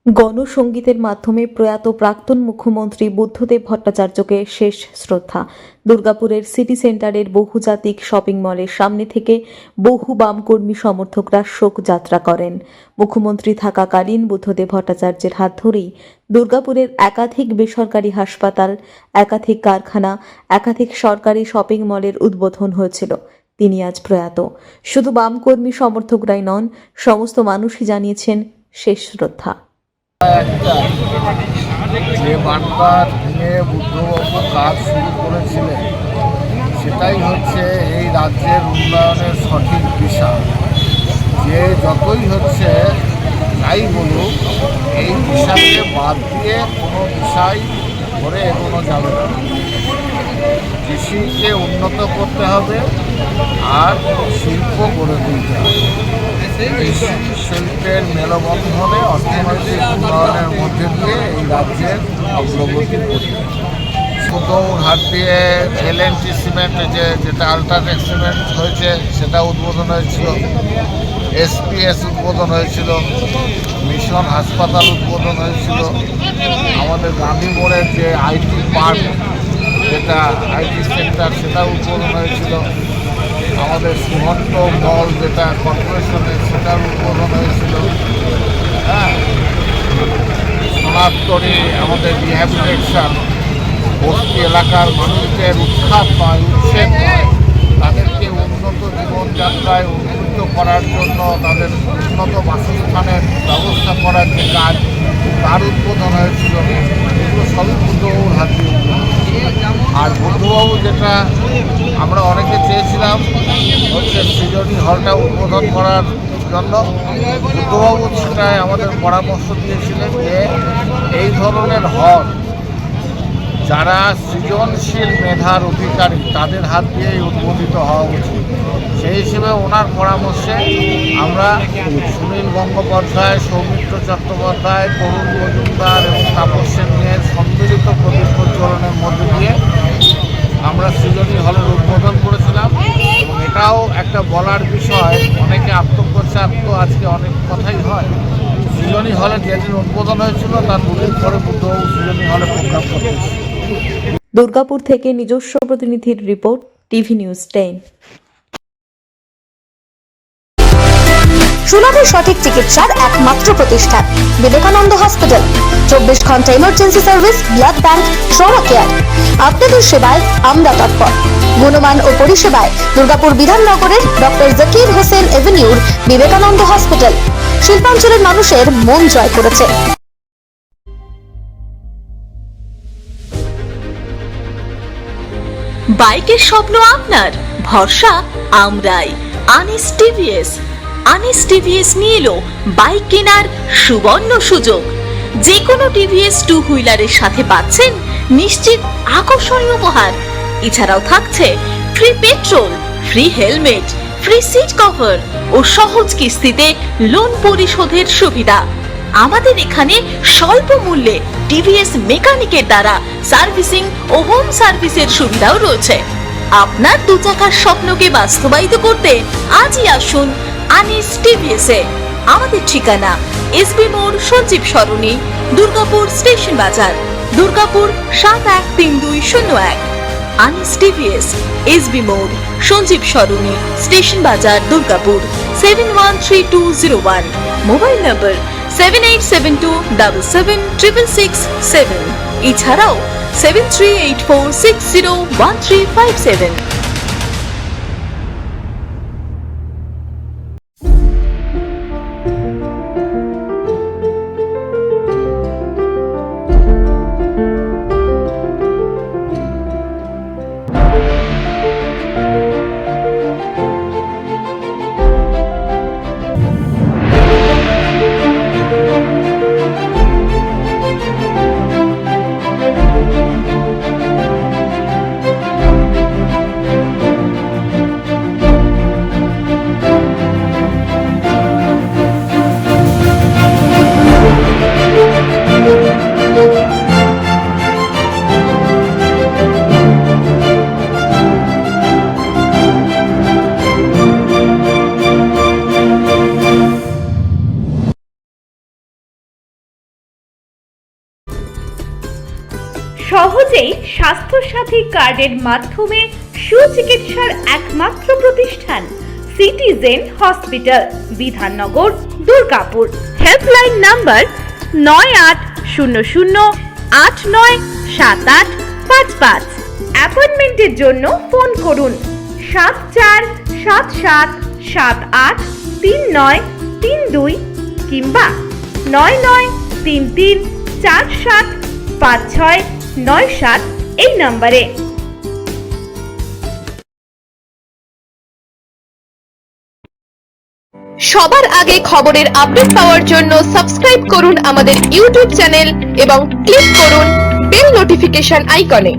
গণসঙ্গীতের মাধ্যমে প্রয়াত প্রাক্তন মুখ্যমন্ত্রী বুদ্ধদেব ভট্টাচার্যকে শেষ শ্রদ্ধা। দুর্গাপুরের সিটি সেন্টারের বহুজাতিক শপিং মলের সামনে থেকে বহু বামকর্মী সমর্থকরা শোকযাত্রা করেন। মুখ্যমন্ত্রী থাকাকালীন বুদ্ধদেব ভট্টাচার্যের হাত ধরেই দুর্গাপুরের একাধিক বেসরকারি হাসপাতাল, একাধিক কারখানা, একাধিক সরকারি শপিং মলের উদ্বোধন হয়েছিল। তিনি আজ প্রয়াত। শুধু বামকর্মী সমর্থকরাই নন, সমস্ত মানুষই জানিয়েছেন শেষ শ্রদ্ধা। যে বানবার ভেঙে বুদ্ধবাবু কাজ শুরু করেছিলেন সেটাই হচ্ছে এই রাজ্যের উন্নয়নের সঠিক দিশা। যে যতই হচ্ছে তাই বলুক, এই দিশাকে বাদ দিয়ে কোনো বিষয় করে এগোনো যাবে না। কৃষিকে উন্নত করতে হবে আর শিল্প গড়ে তুলতে হবে। কৃষি শিল্পের মেলবন্ধনে অর্থনৈতিক উন্নয়নের মধ্যে দিয়ে এই রাজ্যের অগ্রগতি করবে। হাট দিয়ে এলএনটি সিমেন্ট যেটা আল্ট্রাটেক সিমেন্ট হয়েছে সেটা উদ্বোধন হয়েছিল, এসপিএস উদ্বোধন হয়েছিল, মিশন হাসপাতাল উদ্বোধন হয়েছিল, আমাদের গান্ধী মোড়ের যে আইটি পার্ক যেটা আইটি সেন্টার সেটা উদ্বোধন হয়েছিল, আমাদের সুমন্ত মল যেটা কর্পোরেশনের সেটার উদ্বোধন হয়েছিল। সোনারতরী আমাদের রিহ্যাবিলিটেশন, বস্তি এলাকার মানুষদের উৎখাত নয়, উচ্ছেদ নয়, তাদেরকে উন্নত জীবনযাত্রায় উন্নীত করার জন্য তাদের উন্নত বাসস্থানের ব্যবস্থা করার যে কাজ তার উদ্বোধন হয়েছিল। এগুলো সবই বুদ্ধবাবুর হাত দিয়ে উদ্বোধন। আর বুদ্ধবাবু যেটা আমরা অনেকে চেয়েছিলাম হচ্ছে সৃজনী হলটা উদ্বোধন করার জন্য, বুদ্ধবাবু সেটাই আমাদের পরামর্শ দিয়েছিলেন যে এই ধরনের হল যারা সৃজনশীল মেধার অধিকারী তাদের হাত দিয়েই উদ্বোধিত হওয়া উচিত। সেই হিসেবে ওনার পরামর্শে আমরা সুনীল গঙ্গোপাধ্যায়, সৌমিত্র চট্টোপাধ্যায়, তরুণ মজুমদার এবং তাপস সেনের সম্মিলিত প্রদীপোজ্জ্বলনের মধ্যে দিয়ে আমরা সৃজনী হলের উদ্বোধন করেছিলাম। এবং এটাও একটা বলার বিষয়, অনেকে আত্মপ্রচার তো আজকে অনেক কথাই হয়। সৃজনী হলের যেদিন উদ্বোধন হয়েছিল তার দুদিন পরে বুদ্ধবাবু সৃজনী হলে প্রোগ্রাম করতেছে। দুর্গাপুর থেকে নিজস্ব প্রতিনিধির রিপোর্ট, টিভি নিউজ 10। সুলভে সঠিক চিকিৎসার একমাত্র প্রতিষ্ঠান বিবেকানন্দ হসপিটাল। 24 ঘন্টা emergency service, blood bank, trauma care. আপনাদের সেবায় আমরা তৎপর। গুণমান ও পরিষেবায় দুর্গাপুর বিধাননগরের ডক্টর জাকির হোসেন এভিনিউর বিবেকানন্দ হসপিটাল শিল্পাঞ্চলের মানুষের মন জয় করেছে। বাইকের স্বপ্ন আপনার, ভরসা আমরাই। আনিস টিভিএস। আনিস টিভিএস নিয়ে এলো বাইক কেনার সুবর্ণ সুযোগ। যে কোনো টিভিএস 2 হুইলারের সাথে পাচ্ছেন নিশ্চিত আকর্ষণীয় উপহার। এছাড়াও থাকছে free petrol, free helmet, free seat cover ও সহজ কিস্তিতে লোন পরিশোধের সুবিধা। আমাদের এখানে স্বল্প মূল্যে টিভিএস মেকানিকের দ্বারা সার্ভিসিং ও হোম সার্ভিসের সুবিধাও রয়েছে। আপনার 2 চাকার স্বপ্নকে বাস্তবায়িত করতে আজই আসুন আনিস টিভিএসে। আমাদের ঠিকানা এসবি মোড়, সঞ্জীব সরণি, দুর্গাপুর স্টেশন বাজার, দুর্গাপুর 713201। আনিস টিভিএস, এসবি মোড়, সঞ্জীব সরণি, স্টেশন বাজার, দুর্গাপুর 713201। মোবাইল নম্বর 7872776667। এছাড়াও 7384601357। সহজেই স্বাস্থ্যসাথী কার্ডের মাধ্যমে সুচিকিৎসার একমাত্র প্রতিষ্ঠান citizen hospital, Bidhannagar, Durgapur. Helpline number 9800897855। অ্যাপয়েন্টমেন্টের জন্য ফোন করুন 7477783932 কিংবা 9933475697 এই নম্বরে। সবার আগে খবরের আপডেট পাওয়ার জন্য সাবস্ক্রাইব করুন আমাদের ইউটিউব চ্যানেল এবং ক্লিক করুন বেল নোটিফিকেশন আইকনে।